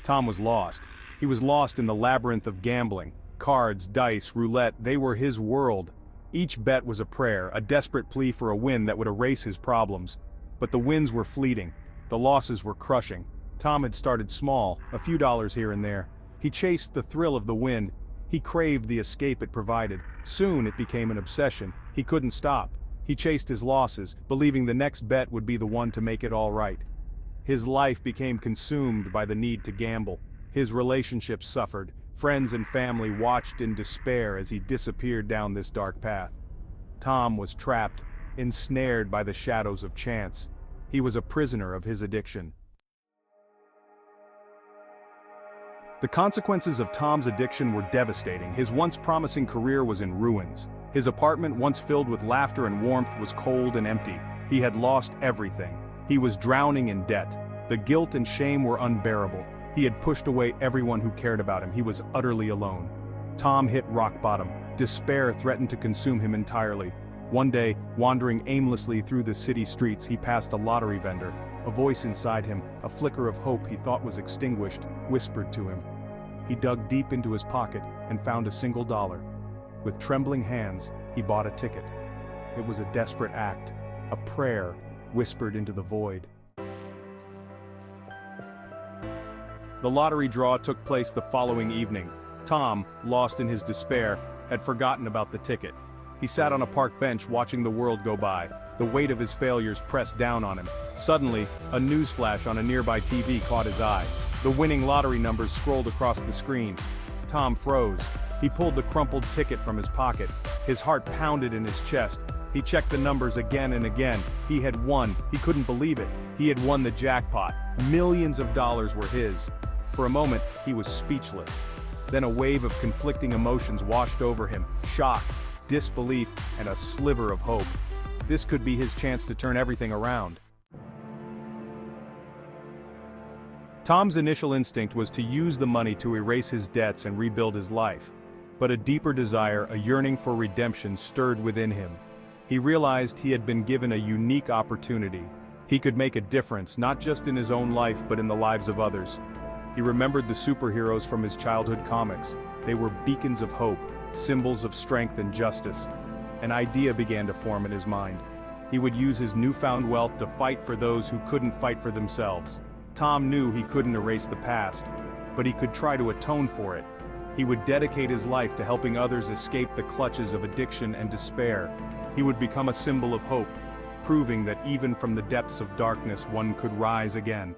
Tom was lost. He was lost in the labyrinth of gambling. Cards, dice, roulette, they were his world. Each bet was a prayer, a desperate plea for a win that would erase his problems. But the wins were fleeting. The losses were crushing. Tom had started small, a few dollars here and there. He chased the thrill of the win. He craved the escape it provided. Soon it became an obsession. He couldn't stop. He chased his losses, believing the next bet would be the one to make it all right. His life became consumed by the need to gamble. His relationships suffered. Friends and family watched in despair as he disappeared down this dark path. Tom was trapped, ensnared by the shadows of chance. He was a prisoner of his addiction. The consequences of Tom's addiction were devastating. His once promising career was in ruins. His apartment, once filled with laughter and warmth, was cold and empty. He had lost everything. He was drowning in debt. The guilt and shame were unbearable. He had pushed away everyone who cared about him. He was utterly alone. Tom hit rock bottom. Despair threatened to consume him entirely. One day, wandering aimlessly through the city streets, he passed a lottery vendor. A voice inside him, a flicker of hope he thought was extinguished, whispered to him. He dug deep into his pocket and found a single dollar. With trembling hands, he bought a ticket. It was a desperate act, a prayer whispered into the void. The lottery draw took place the following evening. Tom, lost in his despair, had forgotten about the ticket. He sat on a park bench watching the world go by. The weight of his failures pressed down on him. Suddenly, a news flash on a nearby TV caught his eye. The winning lottery numbers scrolled across the screen. Tom froze. He pulled the crumpled ticket from his pocket. His heart pounded in his chest. He checked the numbers again and again. He had won. He couldn't believe it. He had won the jackpot. Millions of dollars were his. For a moment, he was speechless. Then a wave of conflicting emotions washed over him. Shock, disbelief, and a sliver of hope. This could be his chance to turn everything around. Tom's initial instinct was to use the money to erase his debts and rebuild his life. But a deeper desire, a yearning for redemption, stirred within him. He realized he had been given a unique opportunity. He could make a difference, not just in his own life but in the lives of others. He remembered the superheroes from his childhood comics. They were beacons of hope, symbols of strength and justice. An idea began to form in his mind. He would use his newfound wealth to fight for those who couldn't fight for themselves. Tom knew he couldn't erase the past, but he could try to atone for it. He would dedicate his life to helping others escape the clutches of addiction and despair. He would become a symbol of hope, proving that even from the depths of darkness one could rise again.